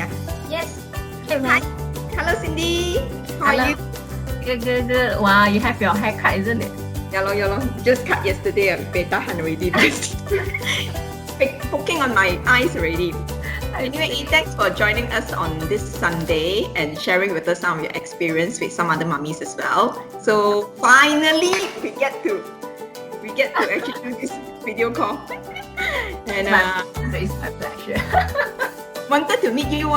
Yeah. Yes. Hey, Hi. man. Hello, Cindy. How Hello. are you? Good. Wow, you have your haircut, isn't it? Yellow. Just cut yesterday. I'm tahan already. Poking on my eyes already. Anyway, thanks for joining us on this Sunday and sharing with us some of your experience with some other mummies as well. So finally, we get to actually do this video call. And It's my pleasure. wanted to meet you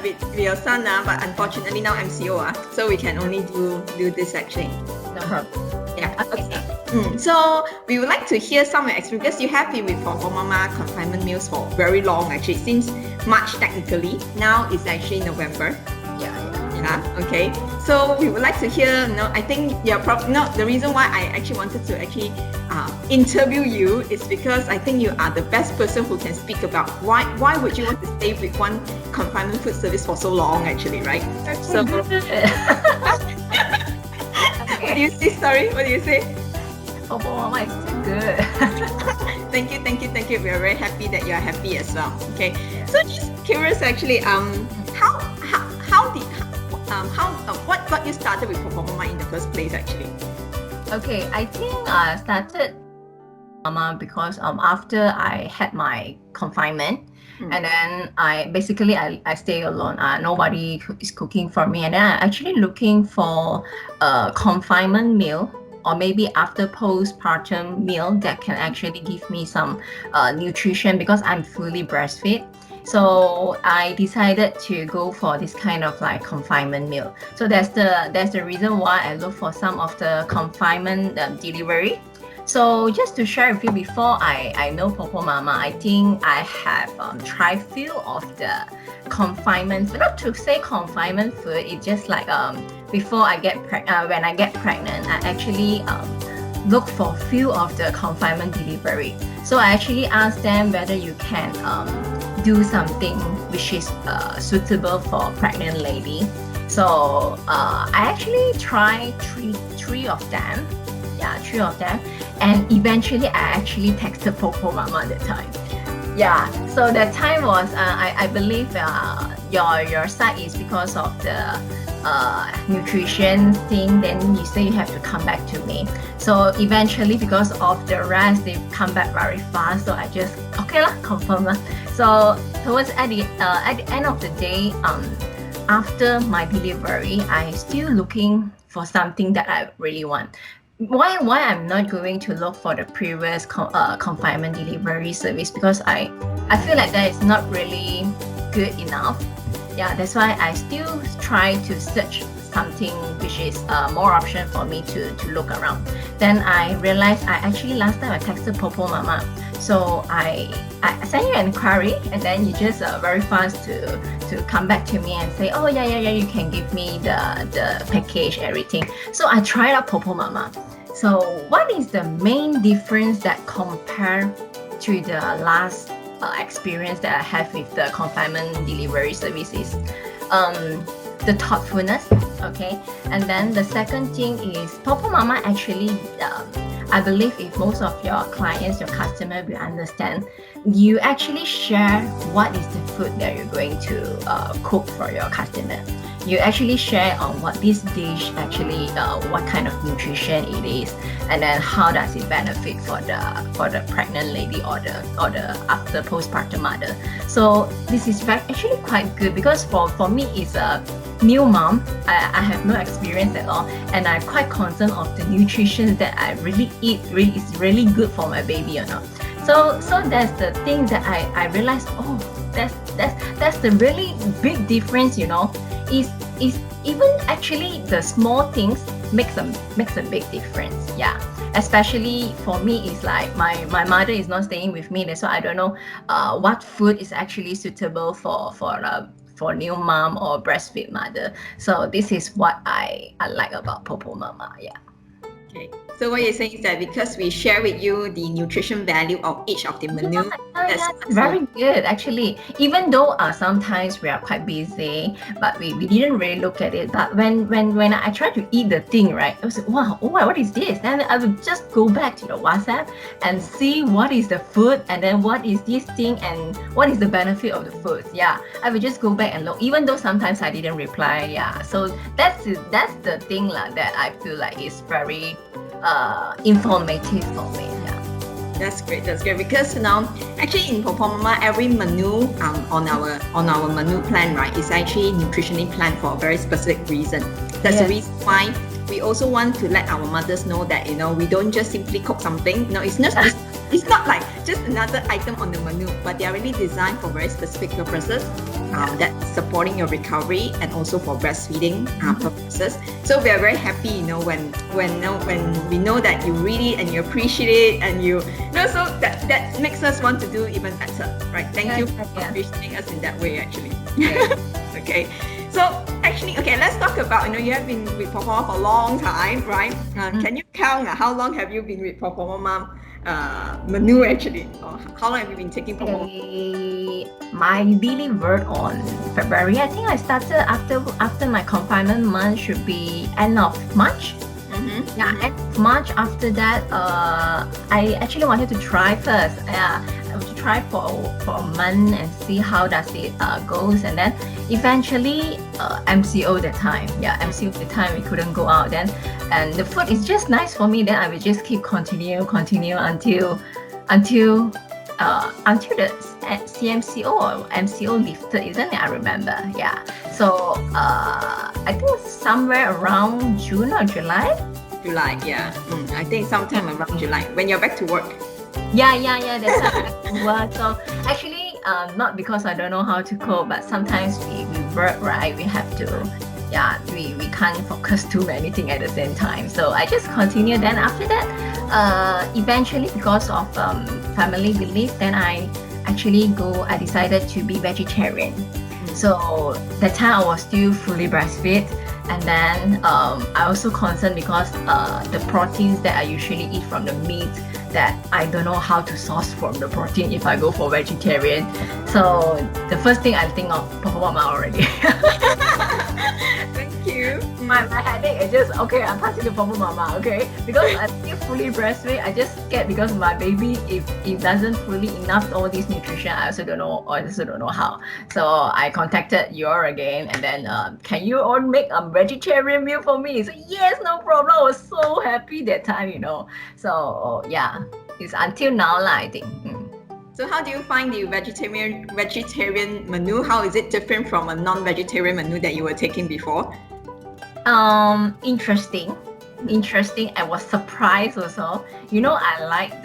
with your son, but unfortunately now MCO, so we can only do this actually. No problem. Yeah. Okay. So we would like to hear some of your experience because you have been with PopoMama confinement meals for very long actually, since March technically. Now it's actually November. Yeah. Yeah. Okay. So we would like to hear. I think the reason why I actually wanted to interview you is because I think you are the best person who can speak about why would you want to stay with one confinement food service for so long actually, right? So Good. what do you say? Sorry, what do you say? PopoMama is too good. Thank you. We are very happy that you are happy as well. Okay. So just curious actually, what got you started with PopoMama in the first place actually? Okay, I think I started Mama because after I had my confinement, and then I stay alone. Nobody is cooking for me, and then I actually looking for a confinement meal or maybe after postpartum meal that can actually give me some nutrition because I'm fully breastfed. So I decided to go for this kind of like confinement meal. So that's the reason why I look for some of the confinement delivery. So just to share with you, before I know PopoMama, I think I have tried few of the confinement. Not to say confinement food, it's just like before I get when I get pregnant, I actually look for few of the confinement delivery. So I actually asked them whether you can do something which is suitable for pregnant lady. So I actually tried three of them. Yeah, three of them. And eventually I actually texted PopoMama that time. Yeah, so that time was I believe your side is because of the nutrition thing, then you say you have to come back to me. So eventually because of the rest, they come back very fast, so I just confirm lah. So towards at the end of the day, after my delivery, I still looking for something that I really want. Why I'm not going to look for the previous confinement delivery service, because I feel like that is not really good enough. Yeah, that's why I still try to search something which is more option for me to look around. Then I realized last time I texted PopoMama, so I sent you an inquiry, and then you just very fast to come back to me and say, oh yeah, you can give me the package, everything. So I tried out PopoMama. So what is the main difference that compared to the last experience that I have with the confinement delivery services? The thoughtfulness, okay? And then the second thing is PopoMama actually, I believe if most of your clients, your customer will understand, you actually share what is the food that you're going to cook for your customer. You actually share on what this dish actually, what kind of nutrition it is, and then how does it benefit for the pregnant lady or the after postpartum mother. So this is actually quite good because for me it's a new mom. I have no experience at all, and I'm quite concerned of the nutrition that I really eat is really good for my baby or not. So that's the thing that I realized. Oh, that's the really big difference, is even actually the small things makes a big difference. Yeah, especially for me, it's like my mother is not staying with me, so I don't know what food is actually suitable for new mom or breastfeed mother. So this is what I like about PopoMama. Yeah. Okay. So what you're saying is that because we share with you the nutrition value of each of the menu, that's very good actually. Even though sometimes we are quite busy, but we didn't really look at it. But when I tried to eat the thing, right, I was like, wow, oh, what is this? Then I would just go back to the WhatsApp and see what is the food, and then what is this thing, and what is the benefit of the food. Yeah, I would just go back and look, even though sometimes I didn't reply. Yeah, so that's the thing that I feel like is very informative for me. Yeah. That's great. That's great because now, actually, in PopoMama, every menu on our menu plan, right, is actually nutritionally planned for a very specific reason. That's the reason why we also want to let our mothers know that we don't just simply cook something. No, it's not like just another item on the menu, but they are really designed for very specific purposes. That's supporting your recovery and also for breastfeeding purposes. So we are very happy, when we know that you really and you appreciate it, and so that makes us want to do even better, right? Thank you for appreciating us in that way, actually. Okay. So actually, let's talk about, you have been with PopoMama for a long time, right? Can you count how long have you been with PopoMama menu actually? Or how long have you been taking PopoMama? My delivered on February. I think I started after my confinement month should be end of March. Yeah, end of March. After that, I actually wanted to try first. I would try for a month and see how does it goes, and then eventually MCO the time. Yeah, MCO the time we couldn't go out then, and the food is just nice for me. Then I will just keep continue until the CMCO or MCO lifted, isn't it? I remember. Yeah. So I think somewhere around June or July. July, yeah. I think sometime around July when you're back to work. Yeah. That's how So actually, not because I don't know how to cook, but sometimes we work, right? We have to, we can't focus too many things at the same time. So I just continue. Then after that, eventually because of family belief, then I decided to be vegetarian. So that time I was still fully breastfeed. And then I also concerned because the proteins that I usually eat from the meat, that I don't know how to source from the protein if I go for vegetarian. So the first thing I think of PopoMama already. Thank you. My headache is just, I'm passing to PopoMama, okay? Because I'm still fully breastfeed, I just scared because my baby, if it doesn't fully enough all this nutrition, I also don't know how. So I contacted you all again, and then can you all make a vegetarian meal for me? So yes, no problem. I was so happy that time, So it's until now, I think. So how do you find the vegetarian menu? How is it different from a non-vegetarian menu that you were taking before? Interesting. I was surprised also. I like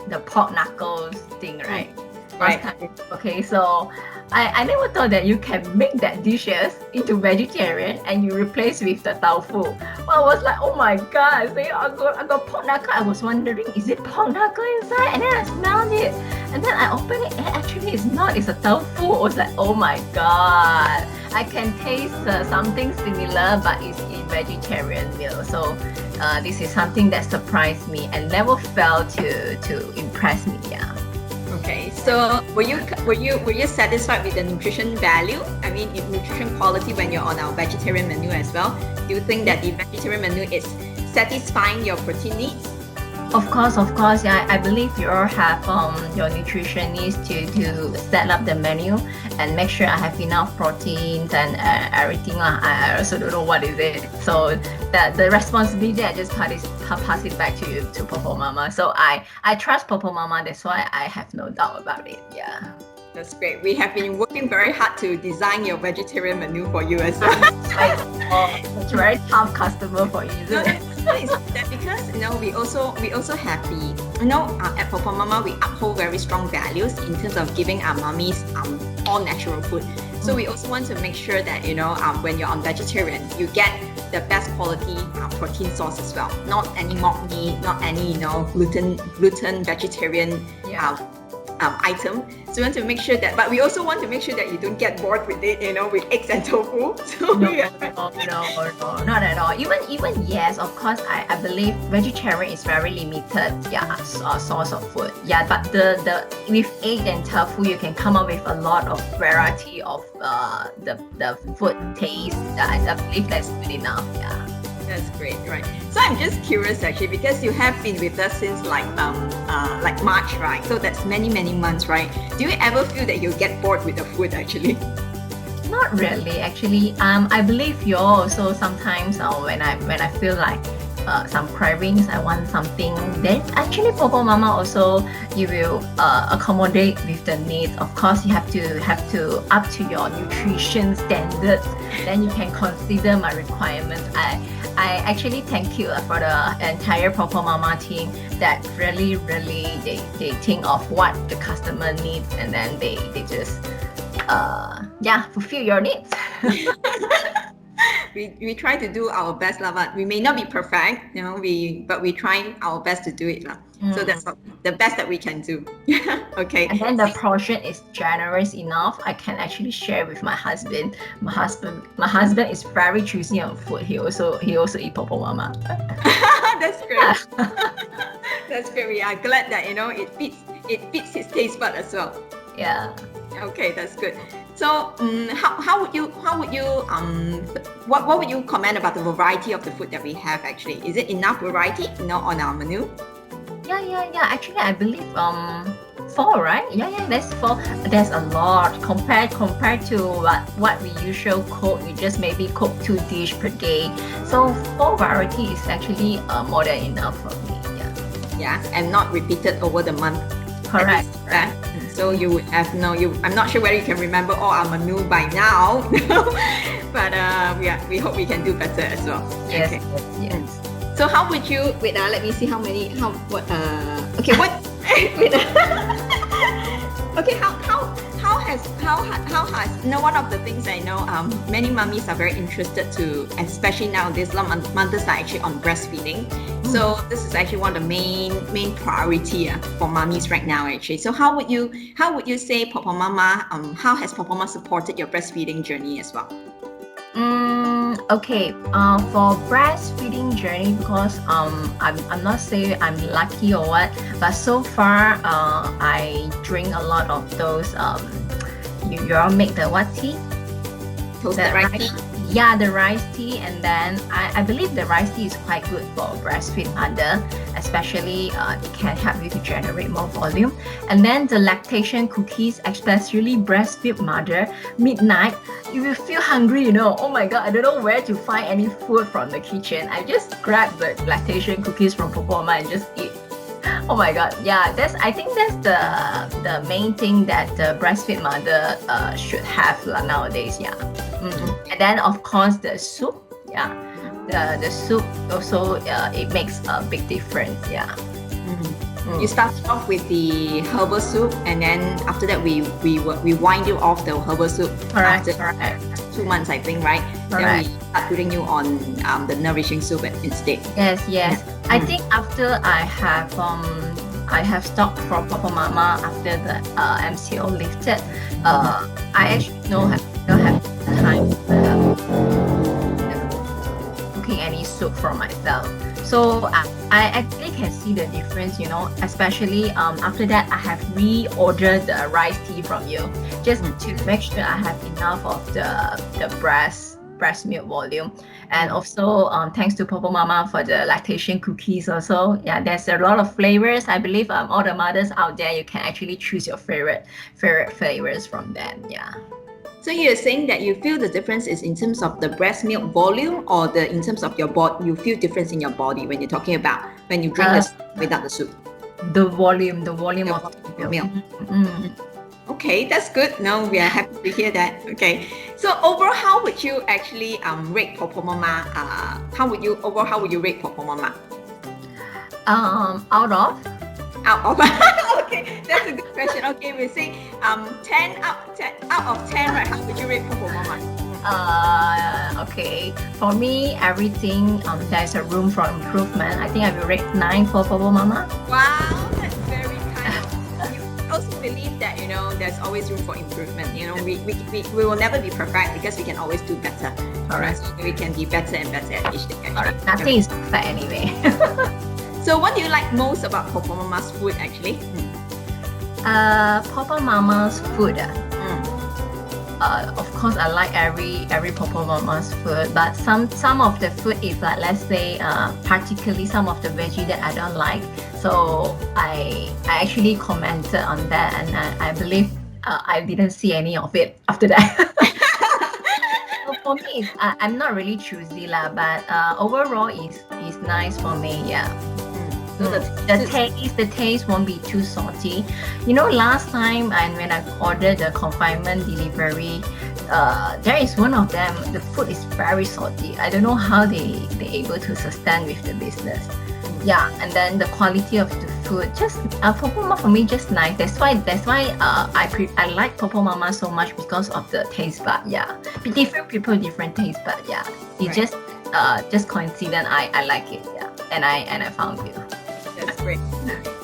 the pork knuckles thing, right? Right. Okay, so I never thought that you can make that dishes into vegetarian and you replace with the tofu. Well, I was like, oh my god! So I got pork knuckle. I was wondering, is it pork knuckle inside? And then I smelled it, and then I opened it, and actually it's not. It's a tofu. I was like, oh my god! I can taste something similar, but it's in vegetarian meal. So this is something that surprised me and never failed to impress me. Yeah. Okay, so were you satisfied with the nutrition value? I mean, in nutrition quality when you're on our vegetarian menu as well? Do you think that the vegetarian menu is satisfying your protein needs? Of course, yeah. I believe you all have your nutritionist to set up the menu and make sure I have enough proteins and everything. I also don't know what is it. So the responsibility, I just pass it back to you, to PopoMama. So I trust PopoMama. That's why I have no doubt about it. Yeah. That's great. We have been working very hard to design your vegetarian menu for you as well. It's a very tough customer for you, isn't it? It's that because we also have the at PopoMama we uphold very strong values in terms of giving our mummies all natural food. So we also want to make sure that when you're on vegetarian, you get the best quality protein source as well. Not any mock meat, not any gluten vegetarian item. So we want to make sure that, but we also want to make sure that you don't get bored with it, with eggs and tofu. So no, not at all. Even yes, of course, I believe vegetarian is very limited, source of food. Yeah, but the with egg and tofu, you can come up with a lot of variety of the food taste. I believe that's good enough. Yeah. That's great, right? So I'm just curious actually, because you have been with us since like March, right? So that's many months, right? Do you ever feel that you get bored with the food actually? Not really, actually. I believe you also sometimes when I feel like some cravings, I want something. Then actually, PopoMama also you will accommodate with the needs. Of course, you have to up to your nutrition standards. Then you can consider my requirements. I actually thank you for the entire PopoMama team that really they think of what the customer needs, and then they just fulfill your needs. We try to do our best, but we may not be perfect, but we try our best to do it. So that's the best that we can do. Okay. And then the portion is generous enough. I can actually share with my husband. My husband is very choosy on food. He also eat PopoMama. That's great. That's great. We are glad that it fits his taste bud as well. Yeah. Okay, that's good. So, how would you what would you comment about the variety of the food that we have actually? Is it enough variety, on our menu? Yeah. Actually, I believe 4, right? Yeah, that's 4. There's a lot compared to what we usually cook. We just maybe cook 2 dishes per day. So 4 variety is actually more than enough for me. Yeah, and not repeated over the month. Correct. So you would have I'm not sure whether you can remember all our menu by now, but we hope we can do better as well. Yes. Okay. Yes. So how would you wait? Let me see okay, what? Wait. Okay, how has one of the things I know many mummies are very interested to, especially nowadays, a lot of mothers are actually on breastfeeding. So this is actually one of the main priority for mummies right now actually. So how would you say PopoMama, how has PopoMama supported your breastfeeding journey as well? Okay, for breastfeeding journey, because I'm not saying I'm lucky or what, but so far I drink a lot of those you all make the what tea? Toasted rice tea? Yeah, the rice tea, and then I believe the rice tea is quite good for breastfeed mother, especially it can help you to generate more volume. And then the lactation cookies, especially breastfeed mother, midnight, you will feel hungry, Oh my God, I don't know where to find any food from the kitchen. I just grab the lactation cookies from PopoMama and just eat. Oh my God, yeah, I think that's the main thing that the breastfeed mother should have nowadays, yeah. And then of course the soup, the soup also it makes a big difference, yeah. You start off with the herbal soup, and then after that we wind you off the herbal soup. Correct. After 2 months, I think, right? Correct. Then we start putting you on the nourishing soup instead. Yes. I think after I have stopped from PopoMama after the MCO lifted, I actually don't have time cooking any soup for myself. So I actually can see the difference, especially after that I have reordered the rice tea from you, just to make sure I have enough of the breast milk volume. And also thanks to PopoMama for the lactation cookies also. Yeah, there's a lot of flavors. I believe all the mothers out there, you can actually choose your favorite flavors from them. Yeah. So you're saying that you feel the difference is in terms of the breast milk volume, or in terms of your body, you feel difference in your body when you're talking about when you drink the soup without the soup? The volume of milk. Okay, that's good. No, we are happy to hear that. Okay, so overall, how would you actually rate PopoMama? How would you rate PopoMama? Out of. Okay, that's a good question. Okay, we say 10 out of 10, right? How would you rate PopoMama? Okay, for me, everything there's a room for improvement. I think I will rate 9 for PopoMama. Wow, that's very kind. You also believe believe that, there's always room for improvement. We will never be perfect because we can always do better. Correct. So we can be better and better at each thing. Correct. Nothing is perfect anyway. So what do you like most about PopoMama's food actually? PopoMama's food. Of course, I like every PopoMama's food, but some of the food is like, let's say, particularly some of the veggie that I don't like. So I actually commented on that, and I believe I didn't see any of it after that. So for me, I'm not really choosy lah, but overall is nice for me. Yeah. So the taste won't be too salty. Last time when I ordered the confinement delivery, there is one of them. The food is very salty. I don't know how they able to sustain with the business. Yeah, and then the quality of the food, just PopoMama for me just nice. That's why I like PopoMama so much because of the taste bud. Yeah, different people different taste bud. Yeah, it's just coincident. I like it. Yeah, and I found you. That's great.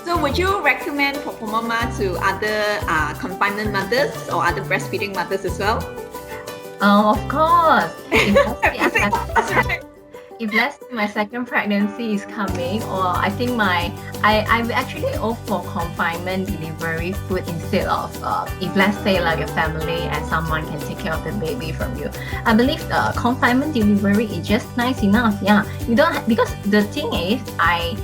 So would you recommend PopoMama to other confinement mothers or other breastfeeding mothers as well? Of course. If let's say my second pregnancy is coming, or I think I actually opt for confinement delivery food instead of if let's say like your family and someone can take care of the baby from you. I believe confinement delivery is just nice enough. Yeah, you don't because the thing is I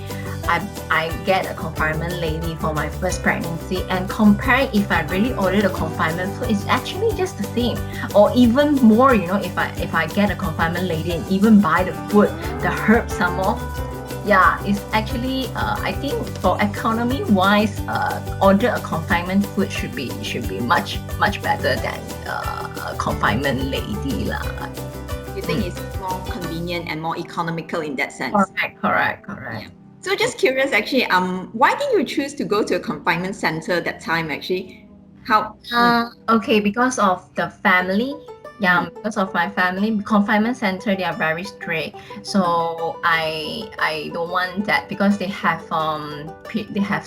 get a confinement lady for my first pregnancy, and compare if I really order the confinement food, it's actually just the same, or even more. If I get a confinement lady and even buy the food, the herbs some more. Yeah, it's actually I think for economy wise, order a confinement food should be much better than a confinement lady lah. You think it's more convenient and more economical in that sense? Correct. Yeah. So just curious actually, why did you choose to go to a confinement center that time actually? How? Okay, because of the family. Yeah, because of my family. Confinement center, they are very strict. So I don't want that because they have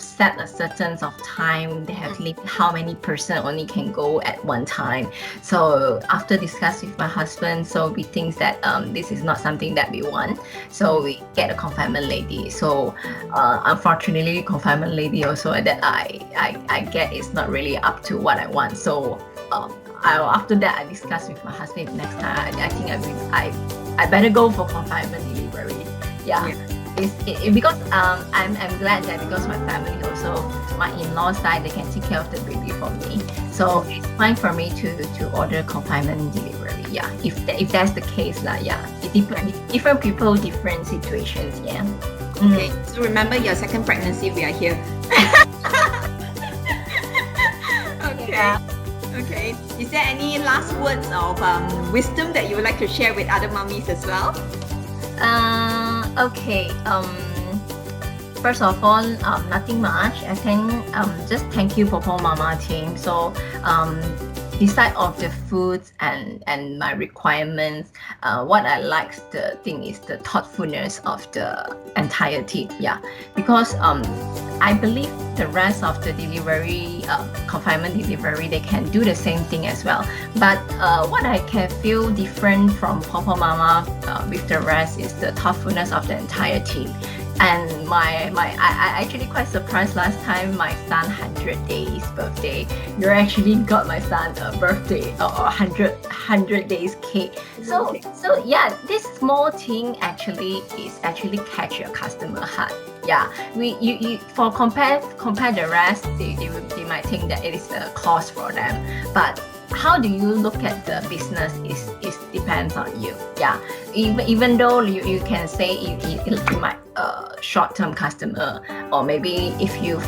set a certain of time. They have limit how many person only can go at one time. So after discuss with my husband, so we think that this is not something that we want. So we get a confinement lady. So unfortunately, confinement lady also that I get is not really up to what I want. So after that, I discussed with my husband next time. I think I better go for confinement delivery. Yeah. Because I'm glad that because my family also, my in-law side, they can take care of the baby for me. So it's fine for me to order confinement delivery. Yeah. If that's the case lah. Yeah. Different people, different situations. Yeah. Okay. So remember your second pregnancy, we are here. Okay. Yeah. Okay. Is there any last words of wisdom that you would like to share with other mummies as well? Okay. First of all, nothing much. I think just thank you PopoMama team. So beside of the foods and my requirements, what I like the thing is the thoughtfulness of the entire team. Yeah, because I believe the rest of the delivery, confinement delivery, they can do the same thing as well. But what I can feel different from PopoMama with the rest is the thoughtfulness of the entire team. And I actually quite surprised last time my son 100 days birthday. You actually got my son a birthday or 100 days cake. So yeah, this small thing actually catch your customer heart. Yeah, you for compare the rest, they might think that it is a cost for them, but how do you look at the business is depends on you. Yeah, even though you can say you might short-term customer, or maybe if you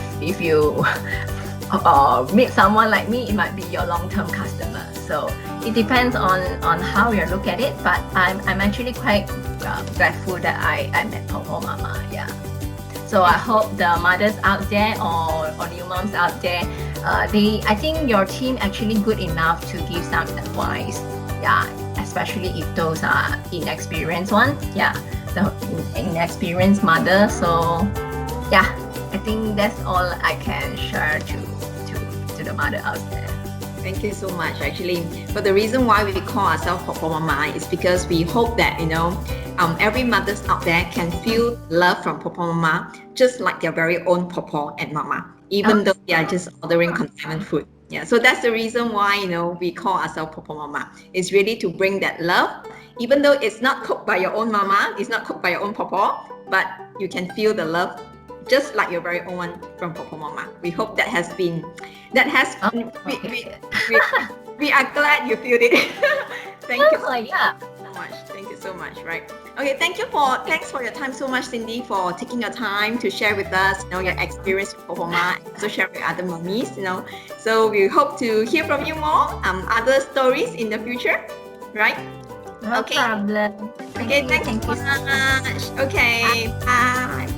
meet someone like me, it might be your long-term customer. So it depends on how you look at it. But I'm actually quite grateful that I met PopoMama. Yeah. So I hope the mothers out there or new moms out there, I think your team actually good enough to give some advice. Yeah, especially if those are inexperienced ones. Yeah, the inexperienced mother. So yeah, I think that's all I can share to to the mother out there. Thank you so much. Actually, but the reason why we call ourselves PopoMama is because we hope that every mothers out there can feel love from PopoMama just like their very own Popo and Mama, even though they are just ordering confinement food. Yeah, so that's the reason why we call ourselves PopoMama. It's really to bring that love, even though it's not cooked by your own Mama, it's not cooked by your own Popo, but you can feel the love just like your very own one from PopoMama. We hope that has been, we are glad you feel it. Thank you so much. Thank you so much. Right. Okay. Thanks for your time so much, Cindy, for taking your time to share with us, your experience with PopoMama, and also share with other mummies. So we hope to hear from you more, other stories in the future. Right. No problem. Thanks so much. Okay. Bye.